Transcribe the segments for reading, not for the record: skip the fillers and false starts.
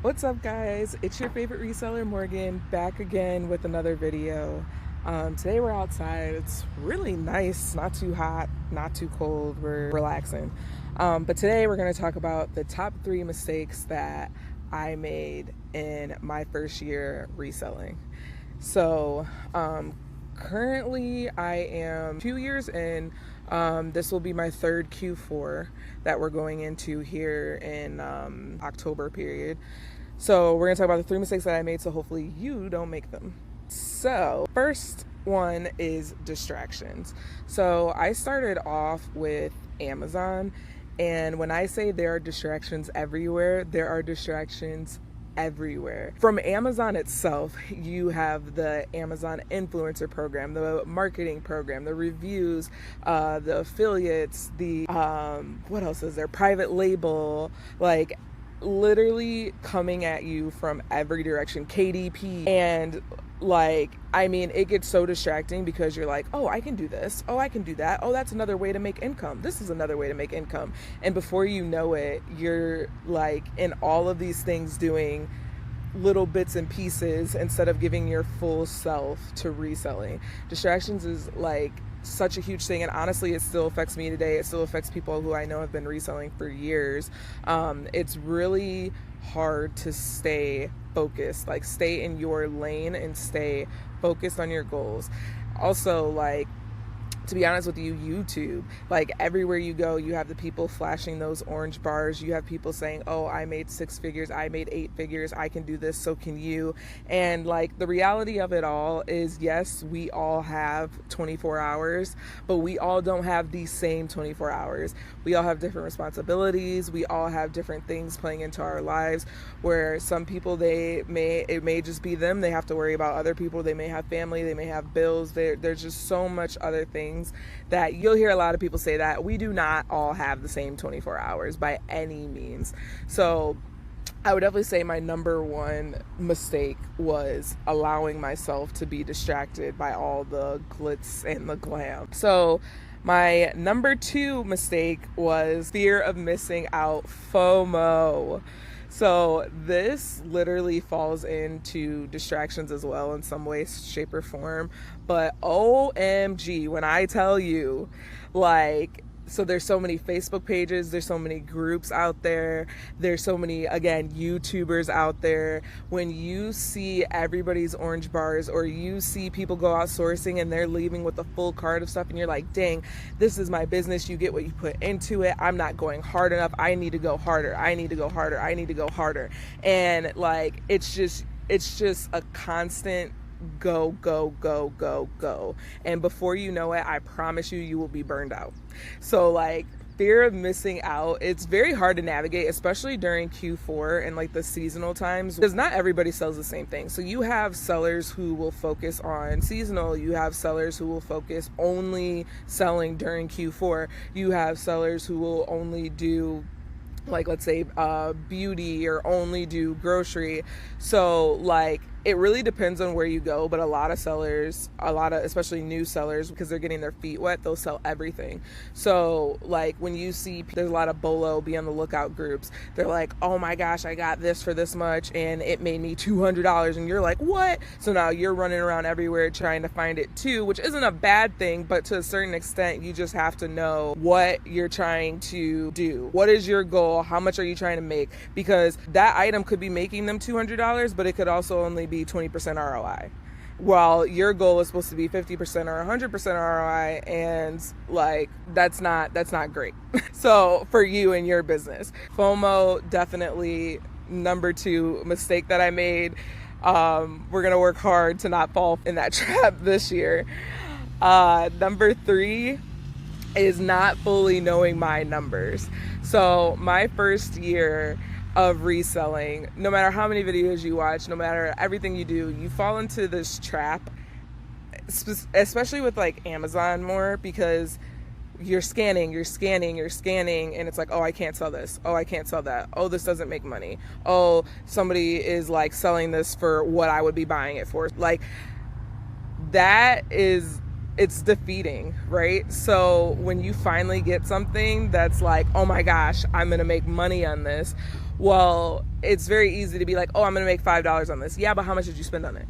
What's up, guys? It's your favorite reseller, Morgan, back again with another video. Today we're outside. It's really nice, not too hot, not too cold. We're relaxing. But today we're going to talk about the top 3 mistakes that I made in my first year reselling. So currently I am 2 years in. This will be my third Q4 that we're going into here in October period. So we're gonna talk about the 3 mistakes that I made, so hopefully you don't make them. So first one is distractions. So I started off with Amazon, and when I say there are distractions everywhere, there are distractions everywhere. From Amazon itself, you have the Amazon influencer program, the marketing program, the reviews, the affiliates, the what else is there, private label, like literally coming at you from every direction, KDP. And it gets so distracting because you're like, oh, I can do this, oh, I can do that, oh, that's another way to make income, this is another way to make income. And before you know it, you're like in all of these things doing little bits and pieces instead of giving your full self to reselling. Distractions is like such a huge thing, and honestly it still affects me today. It still affects people who I know have been reselling for years. It's really hard to stay focused, like stay in your lane and stay focused on your goals. Also, like, to be honest with you, YouTube, like everywhere you go, you have the people flashing those orange bars. You have people saying, oh, I made 6 figures, I made 8 figures, I can do this, so can you. And like the reality of it all is, yes, we all have 24 hours, but we all don't have the same 24 hours. We all have different responsibilities. We all have different things playing into our lives, where some people, it may just be them. They have to worry about other people. They may have family, they may have bills. There's just so much other things that you'll hear a lot of people say that we do not all have the same 24 hours by any means. So I would definitely say my number one mistake was allowing myself to be distracted by all the glitz and the glam. So my number 2 mistake was fear of missing out, FOMO. So this literally falls into distractions as well in some way, shape, or form. But OMG, when I tell you, like, so there's so many Facebook pages, there's so many groups out there, there's so many, again, YouTubers out there. When you see everybody's orange bars, or you see people go out sourcing and they're leaving with a full cart of stuff, and you're like, dang, this is my business. You get what you put into it. I'm not going hard enough. I need to go harder. I need to go harder. I need to go harder. And like, it's just a constant go, go, go, go, go. And before you know it, I promise you will be burned out. So like, fear of missing out, it's very hard to navigate, especially during Q4 and like the seasonal times, because not everybody sells the same thing. So you have sellers who will focus on seasonal, you have sellers who will focus only selling during Q4, you have sellers who will only do, like, let's say beauty, or only do grocery. So like, it really depends on where you go, but a lot of sellers, especially new sellers, because they're getting their feet wet, they'll sell everything. So like, when you see, there's a lot of BOLO, be on the lookout groups, they're like, oh my gosh, I got this for this much and it made me $200, and you're like, what? So now you're running around everywhere trying to find it too, which isn't a bad thing, but to a certain extent, you just have to know what you're trying to do. What is your goal? How much are you trying to make? Because that item could be making them $200, but it could also only be 20% ROI, while your goal is supposed to be 50% or 100% ROI, and like, that's not great. So for you and your business, FOMO, definitely number 2 mistake that I made. We're gonna work hard to not fall in that trap this year. Number 3 is not fully knowing my numbers. So my first year of reselling, no matter how many videos you watch, no matter everything you do, you fall into this trap, especially with like Amazon more, because you're scanning, and it's like, oh, I can't sell this, oh, I can't sell that, oh, this doesn't make money, oh, somebody is like selling this for what I would be buying it for. Like, that is, it's defeating, right? So when you finally get something that's like, oh my gosh, I'm gonna make money on this, Well, it's very easy to be like, oh, I'm gonna make $5 on this. Yeah, but how much did you spend on it?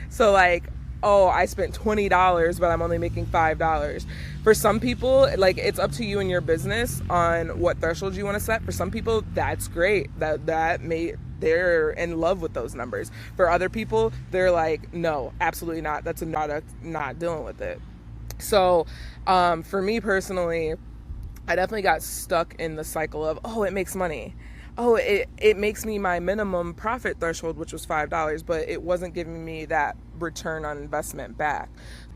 So like, oh, I spent $20, but I'm only making $5. For some people, like, it's up to you and your business on what threshold you want to set. For some people, that's great. They're in love with those numbers. For other people, they're like, no, absolutely not. That's a product, not dealing with it. So for me personally, I definitely got stuck in the cycle of, oh, it makes money. Oh, it makes me my minimum profit threshold, which was $5, but it wasn't giving me that return on investment back.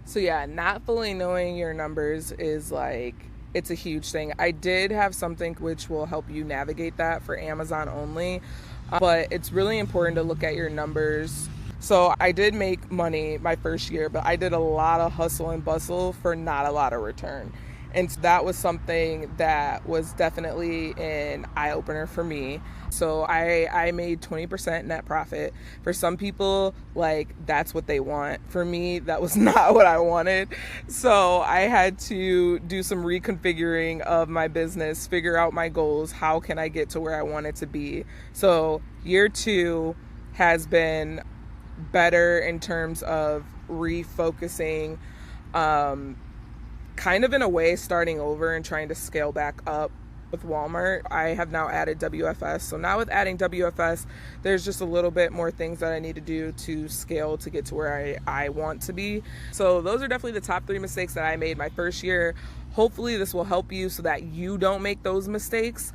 So yeah, not fully knowing your numbers is like, it's a huge thing. I did have something which will help you navigate that for Amazon only, but it's really important to look at your numbers. So I did make money my first year, but I did a lot of hustle and bustle for not a lot of return. And so that was something that was definitely an eye-opener for me. So I made 20% net profit. For some people, like, that's what they want. For me, that was not what I wanted. So I had to do some reconfiguring of my business, figure out my goals. How can I get to where I want it to be? So year 2 has been better in terms of refocusing, kind of in a way starting over and trying to scale back up with Walmart. I have now added WFS. So now with adding WFS, there's just a little bit more things that I need to do to scale to get to where I want to be. So those are definitely the top 3 mistakes that I made my first year. Hopefully this will help you so that you don't make those mistakes.